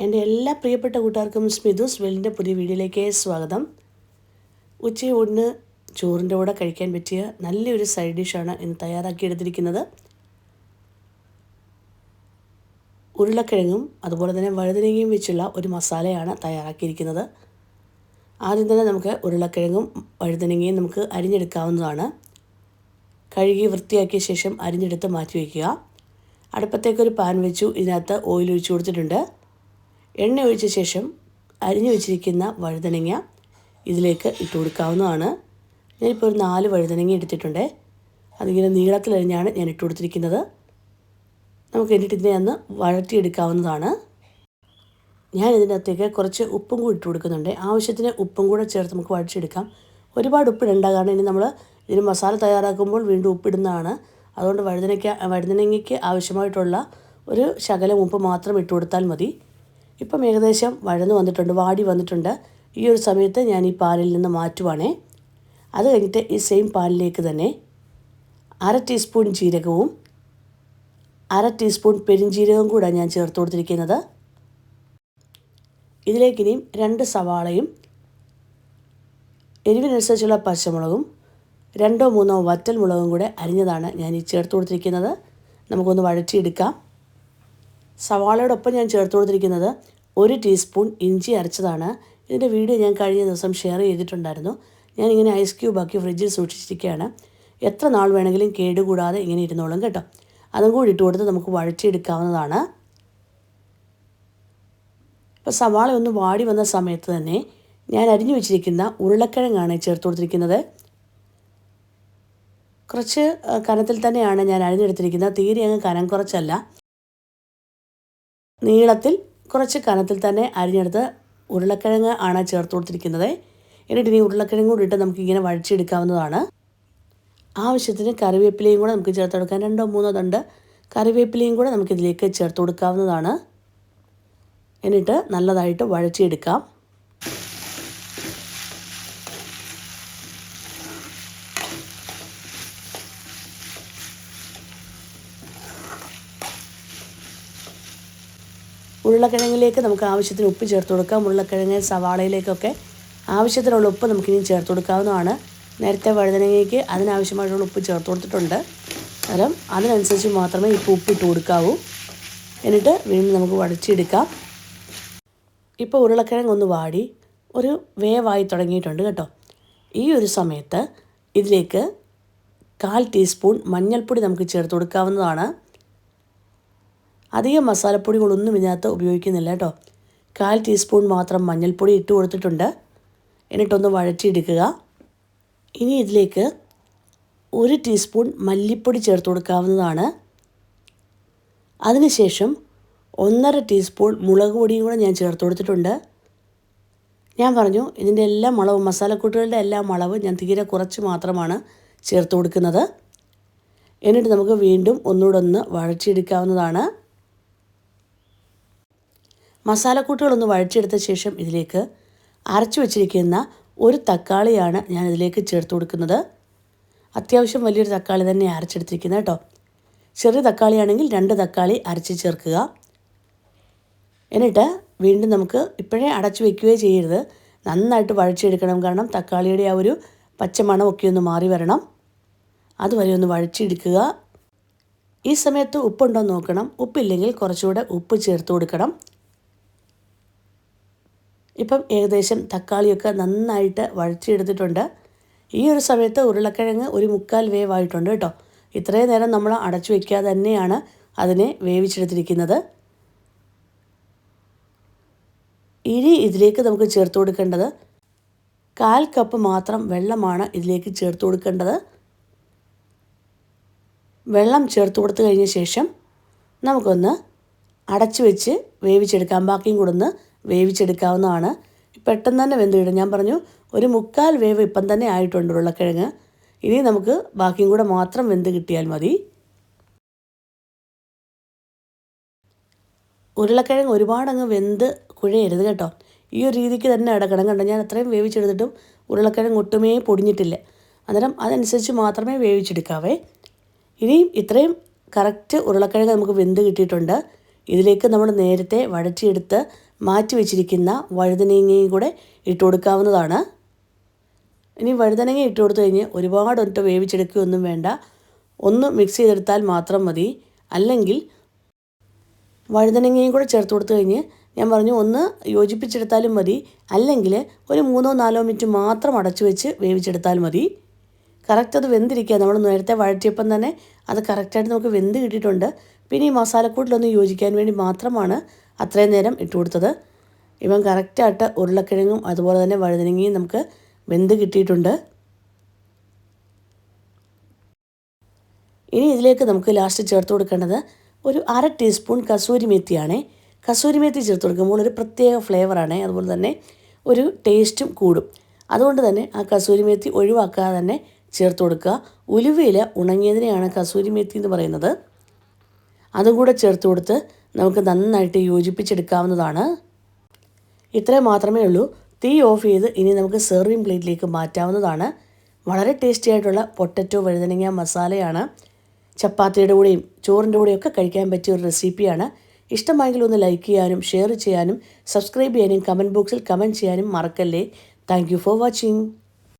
എൻ്റെ എല്ലാ പ്രിയപ്പെട്ട കൂട്ടുകാർക്കും സ്മിതുസ് വെല്ലിൻ്റെ പുതിയ വീഡിയോയിലേക്ക് സ്വാഗതം. ഉച്ചയൂണിന് ചോറിൻ്റെ കൂടെ കഴിക്കാൻ പറ്റിയ നല്ലൊരു സൈഡ് ഡിഷാണ് ഇന്ന് തയ്യാറാക്കിയെടുത്തിരിക്കുന്നത്. ഉരുളക്കിഴങ്ങും അതുപോലെ തന്നെ വഴുതനങ്ങയും വെച്ചുള്ള ഒരു മസാലയാണ് തയ്യാറാക്കിയിരിക്കുന്നത്. ആദ്യം തന്നെ നമുക്ക് ഉരുളക്കിഴങ്ങും വഴുതനങ്ങയും നമുക്ക് അരിഞ്ഞെടുക്കാവുന്നതാണ്. കഴുകി വൃത്തിയാക്കിയ ശേഷം അരിഞ്ഞെടുത്ത് മാറ്റി വയ്ക്കുക. അടുപ്പത്തേക്കൊരു പാൻ വെച്ചു. ഇതിനകത്ത് ഓയിൽ ഒഴിച്ചു കൊടുത്തിട്ടുണ്ട്. എണ്ണ ഒഴിച്ച ശേഷം അരിഞ്ഞു വെച്ചിരിക്കുന്ന വഴുതനങ്ങ ഇതിലേക്ക് ഇട്ട് കൊടുക്കാവുന്നതാണ്. ഞാനിപ്പോൾ ഒരു 4 വഴുതനങ്ങ എടുത്തിട്ടുണ്ട്. അതിങ്ങനെ നീളത്തിലരിഞ്ഞാണ് ഞാൻ ഇട്ട് കൊടുത്തിരിക്കുന്നത്. നമുക്ക് എന്നിട്ട് ഇതിനെ ഒന്ന് വഴറ്റിയെടുക്കാവുന്നതാണ്. ഞാൻ ഇതിനകത്തേക്ക് കുറച്ച് ഉപ്പും കൂടി ഇട്ട് കൊടുക്കുന്നുണ്ട്. ആവശ്യത്തിന് ഉപ്പും കൂടെ ചേർത്ത് നമുക്ക് വഴറ്റിയെടുക്കാം. ഒരുപാട് ഉപ്പിടണ്ട, കാരണം ഇനി നമ്മൾ ഇതിന് മസാല തയ്യാറാക്കുമ്പോൾ വീണ്ടും ഉപ്പിടുന്നതാണ്. അതുകൊണ്ട് വഴുതനങ്ങയ്ക്ക് ആവശ്യമായിട്ടുള്ള ഒരു ശകലം ഉപ്പ് മാത്രം ഇട്ട് കൊടുത്താൽ മതി. ഇപ്പം ഏകദേശം വഴന്നു വന്നിട്ടുണ്ട്, വാടി വന്നിട്ടുണ്ട്. ഈ ഒരു സമയത്ത് ഞാൻ ഈ പാലിൽ നിന്ന് മാറ്റുവാണേ. അത് കഴിഞ്ഞിട്ട് ഈ സെയിം പാലിലേക്ക് തന്നെ 1/2 ടീസ്പൂൺ ജീരകവും 1/2 ടീസ്പൂൺ പെരിഞ്ജീരകവും കൂടെ ഞാൻ ചേർത്ത് കൊടുത്തിരിക്കുന്നത്. ഇതിലേക്ക് ഇനിയും 2 സവാളയും എരിവിനനുസരിച്ചുള്ള പച്ചമുളകും 2-3 വറ്റൽ മുളകും കൂടെ അരിഞ്ഞതാണ് ഞാൻ ഈ ചേർത്ത് കൊടുത്തിരിക്കുന്നത്. നമുക്കൊന്ന് വഴറ്റിയെടുക്കാം. സവാളയോടൊപ്പം ഞാൻ ചേർത്ത് കൊടുത്തിരിക്കുന്നത് 1 ടീസ്പൂൺ ഇഞ്ചി അരച്ചതാണ്. ഇതിൻ്റെ വീഡിയോ ഞാൻ കഴിഞ്ഞ ദിവസം ഷെയർ ചെയ്തിട്ടുണ്ടായിരുന്നു. ഞാനിങ്ങനെ ഐസ് ക്യൂബാക്കി ഫ്രിഡ്ജിൽ സൂക്ഷിച്ചിരിക്കുകയാണ്. എത്ര നാൾ വേണമെങ്കിലും കേടുകൂടാതെ ഇങ്ങനെ ഇരുന്നോളും കേട്ടോ. അതും കൂടി ഇട്ട് കൊടുത്ത് നമുക്ക് വഴറ്റിയെടുക്കാവുന്നതാണ്. ഇപ്പോൾ സവാള ഒന്ന് വാടി വന്ന സമയത്ത് തന്നെ ഞാൻ അരിഞ്ഞു വെച്ചിരിക്കുന്ന ഉരുളക്കിഴങ്ങാണ് ചേർത്ത് കൊടുത്തിരിക്കുന്നത്. കുറച്ച് കനത്തിൽ തന്നെയാണ് ഞാൻ അരിഞ്ഞെടുത്തിരിക്കുന്നത്. തീരെ അങ്ങ് കനം കുറച്ചല്ല, നീളത്തിൽ കുറച്ച് കനത്തിൽ തന്നെ അരിഞ്ഞെടുത്ത് ഉരുളക്കിഴങ്ങ് ആണ് ചേർത്ത് കൊടുത്തിരിക്കുന്നത്. എന്നിട്ട് ഇനി ഉരുളക്കിഴങ്ങ് കൂടി ഇട്ട് നമുക്കിങ്ങനെ വഴറ്റിയെടുക്കാവുന്നതാണ്. ആവശ്യത്തിന് കറിവേപ്പിലയും കൂടെ നമുക്ക് ചേർത്ത് കൊടുക്കാം. 2-3 തണ്ട് കറിവേപ്പിലയും കൂടെ നമുക്കിതിലേക്ക് ചേർത്ത് കൊടുക്കാവുന്നതാണ്. എന്നിട്ട് നല്ലതായിട്ട് വഴറ്റിയെടുക്കാം. ഉരുളക്കിഴങ്ങിലേക്ക് നമുക്ക് ആവശ്യത്തിന് ഉപ്പ് ചേർത്ത് കൊടുക്കാം. ഉരുളക്കിഴങ്ങ് സവാളയിലേക്കൊക്കെ ആവശ്യത്തിനുള്ള ഉപ്പ് നമുക്കിനി ചേർത്ത് കൊടുക്കാവുന്നതാണ്. നേരത്തെ വഴുതനങ്ങയ്ക്ക് അതിനാവശ്യമായിട്ടുള്ള ഉപ്പ് ചേർത്ത് കൊടുത്തിട്ടുണ്ട്. അന്നേരം അതിനനുസരിച്ച് മാത്രമേ ഇപ്പോൾ ഉപ്പിട്ട് കൊടുക്കാവൂ. എന്നിട്ട് വീണ്ടും നമുക്ക് വഴറ്റിയെടുക്കാം. ഇപ്പോൾ ഉരുളക്കിഴങ്ങ് ഒന്ന് വാടി ഒരു വേവായി തുടങ്ങിയിട്ടുണ്ട് കേട്ടോ. ഈ ഒരു സമയത്ത് ഇതിലേക്ക് 1/4 ടീസ്പൂൺ മഞ്ഞൾപ്പൊടി നമുക്ക് ചേർത്ത് കൊടുക്കാവുന്നതാണ്. അധികം മസാലപ്പൊടികളൊന്നും ഇതിനകത്ത് ഉപയോഗിക്കുന്നില്ല കേട്ടോ. 1/4 ടീസ്പൂൺ മാത്രം മഞ്ഞൾപ്പൊടി ഇട്ട് കൊടുത്തിട്ടുണ്ട്. എന്നിട്ടൊന്ന് വഴറ്റിയെടുക്കുക. ഇനി ഇതിലേക്ക് 1 ടീസ്പൂൺ മല്ലിപ്പൊടി ചേർത്ത് കൊടുക്കാവുന്നതാണ്. അതിനുശേഷം 1/2 ടീസ്പൂൺ മുളക് പൊടിയും കൂടെ ഞാൻ ചേർത്ത് കൊടുത്തിട്ടുണ്ട്. ഞാൻ പറഞ്ഞു ഇതിൻ്റെ എല്ലാ അളവും, മസാലക്കൂട്ടുകളുടെ എല്ലാ അളവ് ഞാൻ തീരെ കുറച്ച് മാത്രമാണ് ചേർത്ത് കൊടുക്കുന്നത്. എന്നിട്ട് നമുക്ക് വീണ്ടും ഒന്നുകൂടെ ഒന്ന് വഴറ്റിയെടുക്കാവുന്നതാണ്. മസാലക്കൂട്ടുകളൊന്ന് വഴറ്റിയെടുത്ത ശേഷം ഇതിലേക്ക് അരച്ചു വച്ചിരിക്കുന്ന ഒരു തക്കാളിയാണ് ഞാൻ ഇതിലേക്ക് ചേർത്ത് കൊടുക്കുന്നത്. അത്യാവശ്യം വലിയൊരു തക്കാളി തന്നെ അരച്ചെടുത്തിരിക്കുന്നത് കേട്ടോ. ചെറിയ തക്കാളിയാണെങ്കിൽ 2 തക്കാളി അരച്ച് ചേർക്കുക. എന്നിട്ട് വീണ്ടും നമുക്ക് ഇപ്പോഴേ അടച്ചു വയ്ക്കുകയോ ചെയ്യരുത്, നന്നായിട്ട് വഴറ്റിയെടുക്കണം. കാരണം തക്കാളിയുടെ ആ ഒരു പച്ചമണമൊക്കെ ഒന്ന് മാറി വരണം. അതുവരെ ഒന്ന് വഴറ്റിയെടുക്കുക. ഈ സമയത്ത് ഉപ്പുണ്ടോ എന്ന് നോക്കണം. ഉപ്പില്ലെങ്കിൽ കുറച്ചുകൂടെ ഉപ്പ് ചേർത്ത് കൊടുക്കണം. ഇപ്പം ഏകദേശം തക്കാളിയൊക്കെ നന്നായിട്ട് വഴറ്റിയെടുത്തിട്ടുണ്ട്. ഈ ഒരു സമയത്ത് ഉരുളക്കിഴങ്ങ് ഒരു 1/4 വേവായിട്ടുണ്ട് കേട്ടോ. ഇത്രയും നേരം നമ്മൾ അടച്ചു വയ്ക്കാതെ തന്നെയാണ് അതിനെ വേവിച്ചെടുത്തിരിക്കുന്നത്. ഇനി ഇതിലേക്ക് നമുക്ക് ചേർത്ത് കൊടുക്കേണ്ടത് 1/4 കപ്പ് മാത്രം വെള്ളമാണ് ഇതിലേക്ക് ചേർത്ത് കൊടുക്കേണ്ടത്. വെള്ളം ചേർത്ത് കൊടുത്തു കഴിഞ്ഞ ശേഷം നമുക്കൊന്ന് അടച്ചു വെച്ച് വേവിച്ചെടുക്കാം. ബാക്കിയും കൂടെ ഒന്ന് വേവിച്ചെടുക്കാവുന്നതാണ്. പെട്ടെന്ന് തന്നെ വെന്ത് കിട്ടും. ഞാൻ പറഞ്ഞു ഒരു 1/4 വേവ് ഇപ്പം തന്നെ ആയിട്ടുണ്ട് ഉരുളക്കിഴങ്ങ്. ഇനി നമുക്ക് ബാക്കിയും കൂടെ മാത്രം വെന്ത് കിട്ടിയാൽ മതി. ഉരുളക്കിഴങ്ങ് ഒരുപാടങ്ങ് വെന്ത് കുഴയരുത് കേട്ടോ. ഈ ഒരു രീതിക്ക് തന്നെ അടക്കണം. കണ്ടോ, ഞാൻ അത്രയും വേവിച്ചെടുത്തിട്ടും ഉരുളക്കിഴങ്ങ് ഒട്ടുമേ പൊടിഞ്ഞിട്ടില്ല. അന്നേരം അതനുസരിച്ച് മാത്രമേ വേവിച്ചെടുക്കാവേ. ഇനിയും ഇത്രയും കറക്റ്റ് ഉരുളക്കിഴങ്ങ് നമുക്ക് വെന്ത് കിട്ടിയിട്ടുണ്ട്. ഇതിലേക്ക് നമ്മൾ നേരത്തെ വഴറ്റിയെടുത്ത് മാറ്റി വെച്ചിരിക്കുന്ന വഴുതനങ്ങയും കൂടെ ഇട്ട് കൊടുക്കാവുന്നതാണ്. ഇനി വഴുതനങ്ങ ഇട്ട് കൊടുത്തു കഴിഞ്ഞ് ഒരുപാടൊട്ട് വേവിച്ചെടുക്കുകയൊന്നും വേണ്ട. ഒന്ന് മിക്സ് ചെയ്തെടുത്താൽ മാത്രം മതി. അല്ലെങ്കിൽ വഴുതനങ്ങയും കൂടെ ചേർത്ത് കൊടുത്തു കഴിഞ്ഞ് ഞാൻ പറഞ്ഞു ഒന്ന് യോജിപ്പിച്ചെടുത്താലും മതി. അല്ലെങ്കിൽ ഒരു 3-4 മിനിറ്റ് മാത്രം അടച്ചു വെച്ച് വേവിച്ചെടുത്താൽ മതി. കറക്റ്റ് അത് വെന്തിരിക്കുക. നമ്മൾ നേരത്തെ വഴറ്റിയപ്പം തന്നെ അത് കറക്റ്റായിട്ട് നമുക്ക് വെന്ത് കിട്ടിയിട്ടുണ്ട്. പിന്നെ ഈ മസാലക്കൂട്ടിലൊന്ന് യോജിക്കാൻ വേണ്ടി മാത്രമാണ് അത്രയും നേരം ഇട്ട് കൊടുത്തത്. ഇവൻ കറക്റ്റായിട്ട് ഉരുളക്കിഴങ്ങും അതുപോലെ തന്നെ വഴുതനങ്ങയും നമുക്ക് വെന്ത് കിട്ടിയിട്ടുണ്ട്. ഇനി ഇതിലേക്ക് നമുക്ക് ലാസ്റ്റ് ചേർത്ത് കൊടുക്കേണ്ടത് ഒരു 1/2 ടീസ്പൂൺ കസൂരി മേത്തിയാണ്. കസൂരി മേത്തി ചേർത്ത് കൊടുക്കുമ്പോൾ ഒരു പ്രത്യേക ഫ്ലേവറാണ്, അതുപോലെ തന്നെ ഒരു ടേസ്റ്റും കൂടും. അതുകൊണ്ട് തന്നെ ആ കസൂരി മേത്തി ഒഴിവാക്കാതെ തന്നെ ചേർത്ത് കൊടുക്കുക. ഉലുവയില ഉണങ്ങിയതിനെയാണ് കസൂരി മേത്തി എന്ന് പറയുന്നത്. അതും കൂടെ ചേർത്ത് കൊടുത്ത് നമുക്ക് നന്നായിട്ട് യോജിപ്പിച്ചെടുക്കാവുന്നതാണ്. ഇത്രയും മാത്രമേ ഉള്ളൂ. തീ ഓഫ് ചെയ്ത് ഇനി നമുക്ക് സെർവിങ് പ്ലേറ്റിലേക്ക് മാറ്റാവുന്നതാണ്. വളരെ ടേസ്റ്റി ആയിട്ടുള്ള പൊട്ടറ്റോ വഴുതനങ്ങ മസാലയാണ്. ചപ്പാത്തിയുടെ കൂടെയും ചോറിൻ്റെ കൂടെയും ഒക്കെ കഴിക്കാൻ പറ്റിയ ഒരു റെസിപ്പിയാണ്. ഇഷ്ടമായെങ്കിൽ ഒന്ന് ലൈക്ക് ചെയ്യാനും ഷെയർ ചെയ്യാനും സബ്സ്ക്രൈബ് ചെയ്യാനും കമൻറ്റ് ബോക്സിൽ കമൻറ്റ് ചെയ്യാനും മറക്കല്ലേ. Thank you for watching.